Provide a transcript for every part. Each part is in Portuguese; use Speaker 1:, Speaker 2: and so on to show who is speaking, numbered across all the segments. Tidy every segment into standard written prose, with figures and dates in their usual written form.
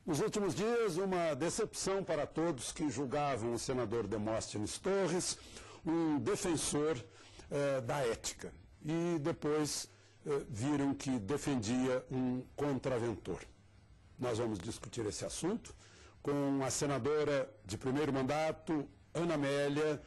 Speaker 1: Nos últimos dias, uma decepção para todos que julgavam o senador Demóstenes Torres um defensor da ética e depois viram que defendia um contraventor. Nós vamos discutir esse assunto com a senadora de primeiro mandato, Ana Amélia,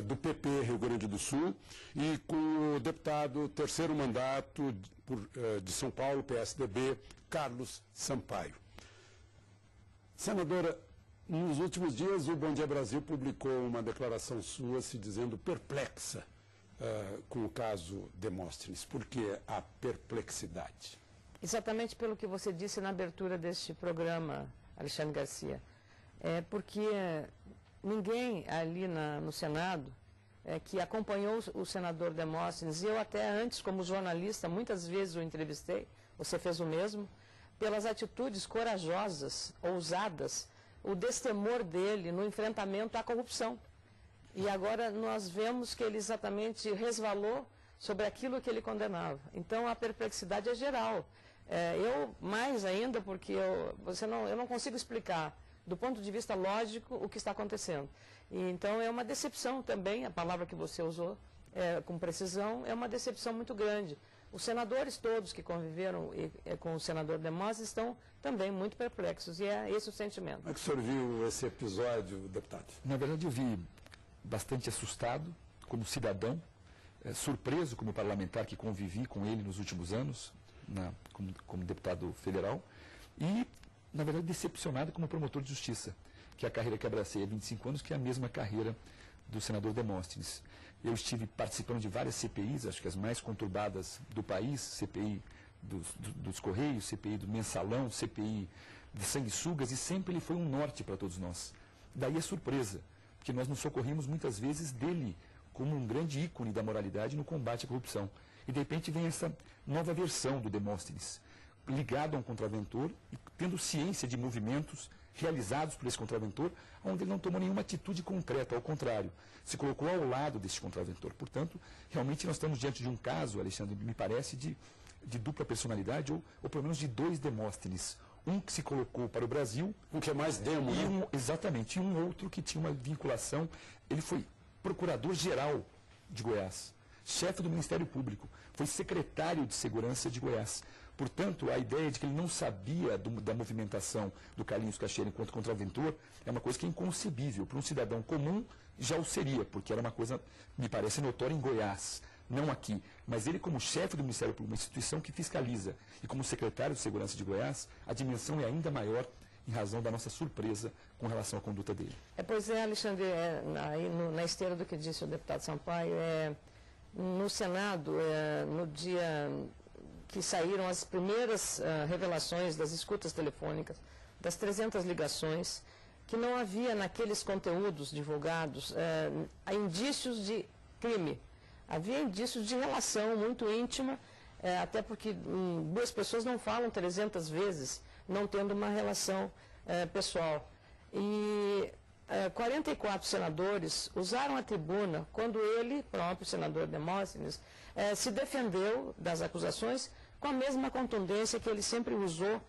Speaker 1: do PP Rio Grande do Sul, e com o deputado terceiro mandato de São Paulo, PSDB, Carlos Sampaio. Senadora, nos últimos dias o Bom Dia Brasil publicou uma declaração sua se dizendo perplexa com o caso Demóstenes. Por que a perplexidade?
Speaker 2: Exatamente pelo que você disse na abertura deste programa, Alexandre Garcia. Porque ninguém ali no Senado que acompanhou o senador Demóstenes, e eu até antes, como jornalista, muitas vezes o entrevistei, você fez o mesmo, pelas atitudes corajosas, ousadas, o destemor dele no enfrentamento à corrupção. E agora nós vemos que ele exatamente resvalou sobre aquilo que ele condenava. Então a perplexidade é geral. Eu, mais ainda, porque eu não consigo explicar, do ponto de vista lógico, o que está acontecendo. E, então é uma decepção também, a palavra que você usou, com precisão, é uma decepção muito grande. Os senadores todos que conviveram com o senador Demóstenes estão também muito perplexos, e é esse o sentimento.
Speaker 1: Como é que o senhor viu esse episódio, deputado?
Speaker 3: Na verdade, eu vi bastante assustado, como cidadão, surpreso como parlamentar que convivi com ele nos últimos anos, como deputado federal, e, na verdade, decepcionado como promotor de justiça, que é a carreira que abracei há 25 anos, que é a mesma carreira do senador Demóstenes. Eu estive participando de várias CPIs, acho que as mais conturbadas do país, CPI dos Correios, CPI do Mensalão, CPI de sanguessugas, e sempre ele foi um norte para todos nós. Daí a surpresa, porque nós nos socorrimos muitas vezes dele como um grande ícone da moralidade no combate à corrupção. E de repente vem essa nova versão do Demóstenes, ligado a um contraventor e tendo ciência de movimentos realizados por esse contraventor, onde ele não tomou nenhuma atitude concreta, ao contrário, se colocou ao lado desse contraventor. Portanto, realmente nós estamos diante de um caso, Alexandre, me parece, de dupla personalidade, ou pelo menos de dois Demóstenes. Um que se colocou para o Brasil...
Speaker 1: Um que é mais demo, né?
Speaker 3: Exatamente, e um outro que tinha uma vinculação. Ele foi procurador-geral de Goiás, chefe do Ministério Público, foi secretário de Segurança de Goiás. Portanto, a ideia de que ele não sabia da movimentação do Carlinhos Cacheira enquanto contraventor é uma coisa que é inconcebível. Para um cidadão comum, já o seria, porque era uma coisa, me parece, notória em Goiás, não aqui. Mas ele, como chefe do Ministério Público, uma instituição que fiscaliza, e como secretário de Segurança de Goiás, a dimensão é ainda maior em razão da nossa surpresa com relação à conduta dele.
Speaker 2: Pois é, Alexandre, na esteira do que disse o deputado Sampaio, no Senado, no dia que saíram as primeiras revelações das escutas telefônicas, das 300 ligações, que não havia naqueles conteúdos divulgados indícios de crime. Havia indícios de relação muito íntima, até porque duas pessoas não falam 300 vezes, não tendo uma relação pessoal. E 44 senadores usaram a tribuna quando ele, próprio senador Demóstenes, se defendeu das acusações com a mesma contundência que ele sempre usou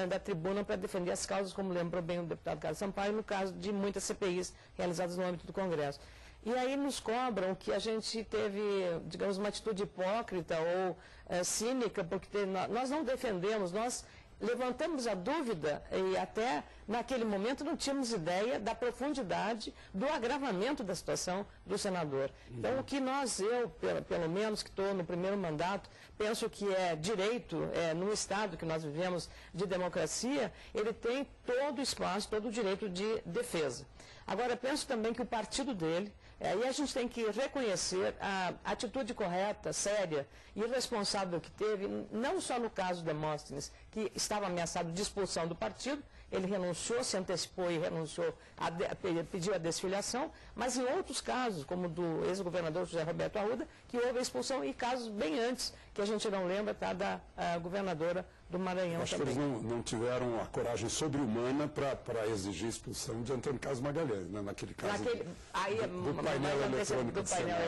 Speaker 2: da tribuna para defender as causas, como lembrou bem o deputado Carlos Sampaio, no caso de muitas CPIs realizadas no âmbito do Congresso. E aí nos cobram que a gente teve, digamos, uma atitude hipócrita ou cínica, porque nós não defendemos, nós levantamos a dúvida e até naquele momento não tínhamos ideia da profundidade do agravamento da situação do senador. Então, o que eu, pelo menos que estou no primeiro mandato, penso que é direito, no Estado que nós vivemos de democracia, ele tem todo o espaço, todo o direito de defesa. Agora, penso também que o partido dele, aí a gente tem que reconhecer a atitude correta, séria e responsável que teve, não só no caso Demóstenes, que estava ameaçado de expulsão do partido, ele renunciou, se antecipou e renunciou, pediu a desfiliação, mas em outros casos, como do ex-governador José Roberto Arruda, que houve a expulsão, e casos bem antes, que a gente não lembra, da governadora do Maranhão
Speaker 1: Acho
Speaker 2: também.
Speaker 1: que eles não tiveram a coragem sobre-humana para exigir a expulsão de Antônio Carlos Magalhães, né? Naquele caso do painel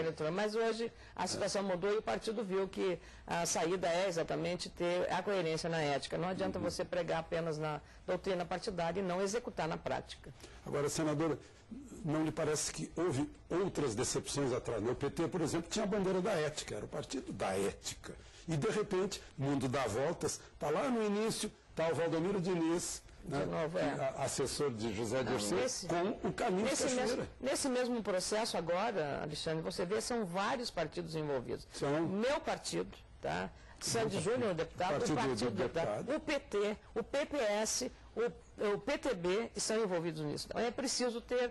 Speaker 1: eletrônico.
Speaker 2: Mas hoje a situação mudou e o partido viu que a saída é exatamente ter a coerência na ética. Não adianta você pregar apenas na doutrina partidária e não executar na prática.
Speaker 1: Agora, senadora, não lhe parece que houve outras decepções atrás? O PT, por exemplo, tinha a bandeira da ética, era o partido da ética. E, de repente, o mundo dá voltas, está lá no início, está o Valdomiro Diniz, né,
Speaker 2: novo,
Speaker 1: assessor de José Dirceu, com o Carlinhos Cachoeira.
Speaker 2: Nesse mesmo processo agora, Alexandre, você vê, são vários partidos envolvidos. Meu partido, tá? Sandy Júnior, deputado, o Partido do Deputado, o PT, o PPS, o PTB estão envolvidos nisso. Então é preciso ter,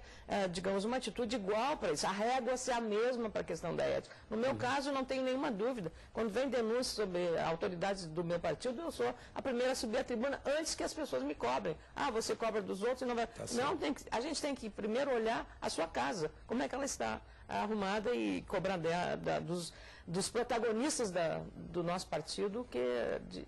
Speaker 2: digamos, uma atitude igual para isso. A régua ser a mesma para a questão da ética. No meu caso, não tenho nenhuma dúvida. Quando vem denúncias sobre autoridades do meu partido, eu sou a primeira a subir a tribuna antes que as pessoas me cobrem. Ah, você cobra dos outros e não vai... Não, a gente tem que primeiro olhar a sua casa, como é que ela está arrumada e cobrar dos protagonistas do nosso partido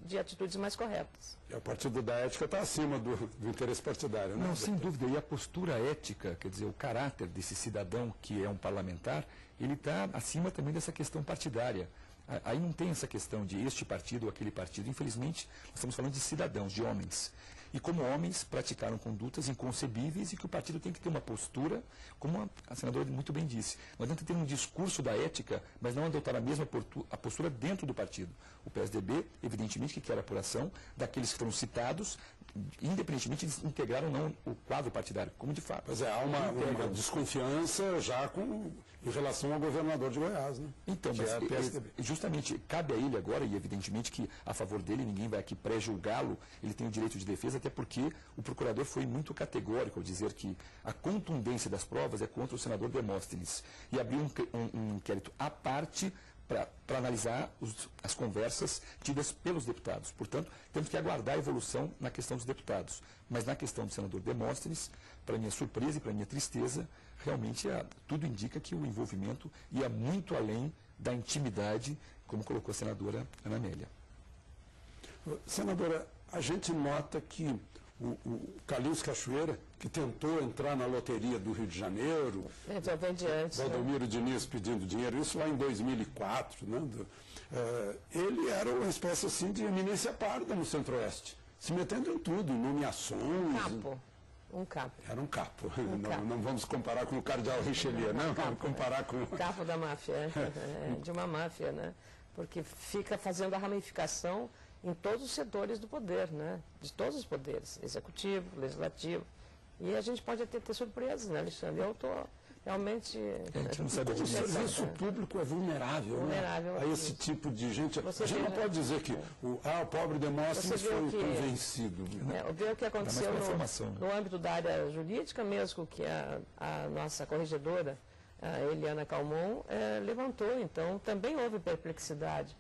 Speaker 2: de atitudes mais corretas.
Speaker 1: E o Partido da Ética está acima do interesse partidário, né?
Speaker 3: Não, sem dúvida. E a postura ética, quer dizer, o caráter desse cidadão que é um parlamentar, ele está acima também dessa questão partidária. Aí não tem essa questão de este partido ou aquele partido. Infelizmente, nós estamos falando de cidadãos, de homens. E como homens praticaram condutas inconcebíveis e que o partido tem que ter uma postura, como a senadora muito bem disse. Não adianta ter um discurso da ética, mas não adotar a mesma postura dentro do partido. O PSDB, evidentemente, que quer a apuração daqueles que foram citados, independentemente de integrar ou não o quadro partidário, como de fato.
Speaker 1: Pois é, há uma desconfiança já em relação ao governador de Goiás, né?
Speaker 3: Então, mas justamente cabe a ele agora, e evidentemente que a favor dele ninguém vai aqui pré-julgá-lo, ele tem o direito de defesa, até porque o procurador foi muito categórico ao dizer que a contundência das provas é contra o senador Demóstenes e abriu um inquérito à parte para analisar as conversas tidas pelos deputados. Portanto, temos que aguardar a evolução na questão dos deputados. Mas na questão do senador Demóstenes, para minha surpresa e para minha tristeza, realmente tudo indica que o envolvimento ia muito além da intimidade, como colocou a senadora Ana Amélia.
Speaker 1: Senadora, a gente nota que o Carlinhos Cachoeira, que tentou entrar na loteria do Rio de Janeiro, Valdomiro Diniz pedindo dinheiro, isso lá em 2004, né? Ele era uma espécie assim de eminência parda no Centro-Oeste, se metendo em tudo, em nomeações.
Speaker 2: Um capo.
Speaker 1: Era um capo. Não vamos comparar com o cardeal Richelieu, não. Vamos comparar com...
Speaker 2: Capo da máfia, de uma máfia, né? Porque fica fazendo a ramificação em todos os setores do poder, né? De todos os poderes, executivo, legislativo. E a gente pode até ter surpresas, né, Alexandre? Eu estou realmente...
Speaker 1: O serviço público é vulnerável, né? A esse tipo de gente. A gente não pode dizer que o pobre Demóstenes foi convencido.
Speaker 2: Vê o que aconteceu no âmbito da área jurídica mesmo, que a nossa corregedora, a Eliana Calmon, levantou. Então, também houve perplexidade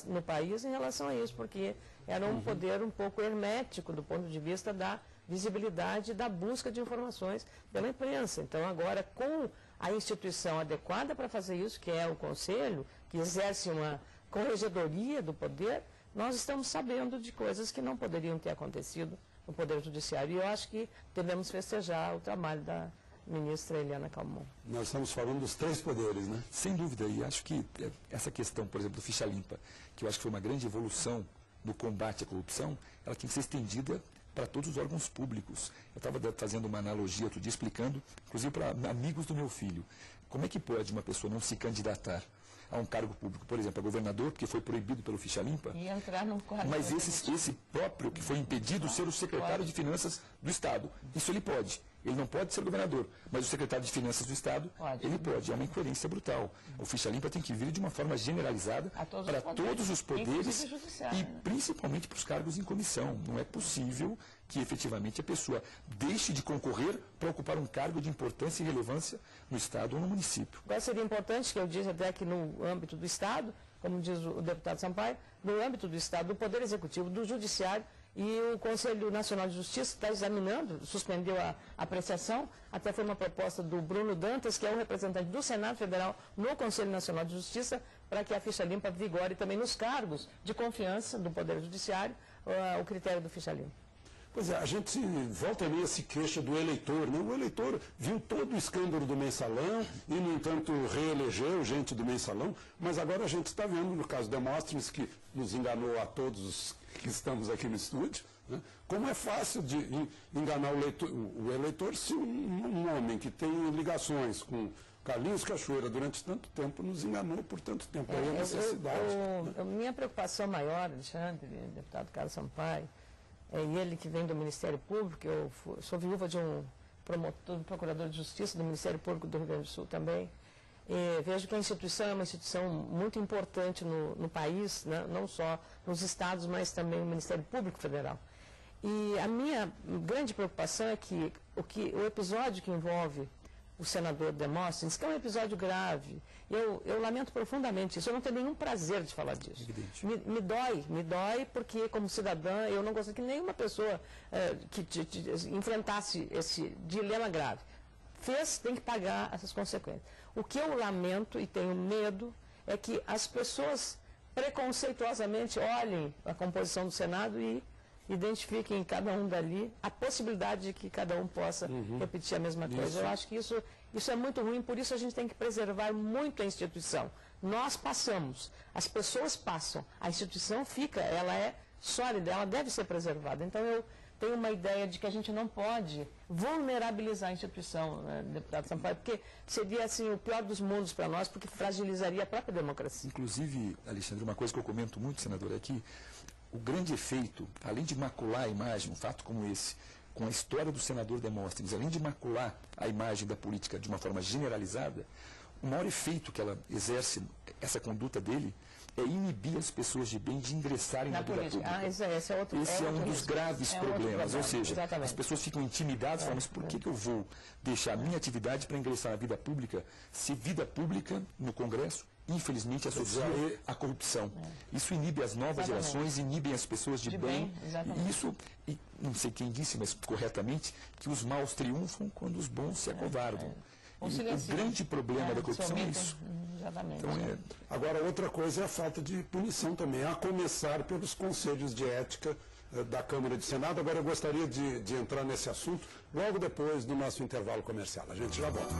Speaker 2: no país em relação a isso, porque era um poder um pouco hermético do ponto de vista da visibilidade e da busca de informações pela imprensa. Então, agora, com a instituição adequada para fazer isso, que é o Conselho, que exerce uma corregedoria do poder, nós estamos sabendo de coisas que não poderiam ter acontecido no Poder Judiciário. E eu acho que devemos festejar o trabalho da ministra Eliana Calmon.
Speaker 1: Nós estamos falando dos três poderes, né?
Speaker 3: Sem dúvida, e acho que essa questão, por exemplo, do ficha limpa, que eu acho que foi uma grande evolução no combate à corrupção, ela tem que ser estendida para todos os órgãos públicos. Eu estava fazendo uma analogia outro dia, explicando, inclusive para amigos do meu filho, como é que pode uma pessoa não se candidatar a um cargo público, por exemplo, a governador, porque foi proibido pelo ficha limpa,
Speaker 2: e entrar num quadro,
Speaker 3: mas esse próprio que foi impedido ser o secretário de Finanças do Estado, isso ele pode. Ele não pode ser governador, mas o secretário de Finanças do Estado, ele pode. É uma incoerência brutal. O ficha limpa tem que vir de uma forma generalizada para todos os poderes e principalmente para os cargos em comissão. Não é possível que efetivamente a pessoa deixe de concorrer para ocupar um cargo de importância e relevância no Estado ou no município.
Speaker 2: Agora seria importante, que eu disse até que no âmbito do Estado, como diz o deputado Sampaio, no âmbito do Estado, do Poder Executivo, do Judiciário, e o Conselho Nacional de Justiça está examinando, suspendeu a apreciação, até foi uma proposta do Bruno Dantas, que é o representante do Senado Federal no Conselho Nacional de Justiça, para que a ficha limpa vigore também nos cargos de confiança do Poder Judiciário, o critério do ficha limpa.
Speaker 1: Pois é, a gente volta e meia se queixa do eleitor, né? O eleitor viu todo o escândalo do Mensalão e, no entanto, reelegeu gente do Mensalão, mas agora a gente está vendo, no caso Demóstenes, que nos enganou a todos os que estamos aqui no estúdio, né? Como é fácil de enganar o eleitor se um homem que tem ligações com Carlinhos Cachoeira durante tanto tempo nos enganou por tanto tempo. Aí a necessidade.
Speaker 2: Minha preocupação maior, Alexandre, deputado Carlos Sampaio, e ele que vem do Ministério Público, eu sou viúva de um procurador de justiça do Ministério Público do Rio Grande do Sul também. Vejo que a instituição é uma instituição muito importante no país, né? Não só nos estados, mas também no Ministério Público Federal. E a minha grande preocupação é que o episódio que envolve o senador Demóstenes, que é um episódio grave, eu lamento profundamente isso, eu não tenho nenhum prazer de falar disso. Me dói porque, como cidadã, eu não gostaria que nenhuma pessoa que enfrentasse esse dilema grave. Tem que pagar essas consequências. O que eu lamento e tenho medo é que as pessoas preconceituosamente olhem a composição do Senado e identifiquem em cada um dali a possibilidade de que cada um possa repetir a mesma coisa.
Speaker 1: Isso.
Speaker 2: Eu acho que isso é muito ruim, por isso a gente tem que preservar muito a instituição. Nós passamos, as pessoas passam, a instituição fica, ela é sólida, ela deve ser preservada. Então eu tenho uma ideia de que a gente não pode vulnerabilizar a instituição, né, deputado Sampaio, porque seria assim o pior dos mundos para nós, porque fragilizaria a própria democracia.
Speaker 3: Inclusive, Alexandre, uma coisa que eu comento muito, senador, é que o grande efeito, além de macular a imagem, um fato como esse, com a história do senador Demóstenes, além de macular a imagem da política de uma forma generalizada, o maior efeito que ela exerce, essa conduta dele, é inibir as pessoas de bem de ingressarem na vida pública.
Speaker 2: Esse
Speaker 3: é um dos graves problemas, ou seja,
Speaker 2: exatamente.
Speaker 3: As pessoas ficam intimidadas, falam, mas por que eu vou deixar a minha atividade para ingressar na vida pública, se vida pública no Congresso, infelizmente, associa a corrupção. Isso inibe as novas gerações, inibe as pessoas de bem. E isso, não sei quem disse, mas corretamente, que os maus triunfam quando os bons se acovardam. O grande problema da corrupção é isso.
Speaker 2: Exatamente.
Speaker 1: Então, agora, outra coisa é a falta de punição também, a começar pelos conselhos de ética da Câmara e do Senado. Agora, eu gostaria de entrar nesse assunto logo depois do nosso intervalo comercial. A gente já volta.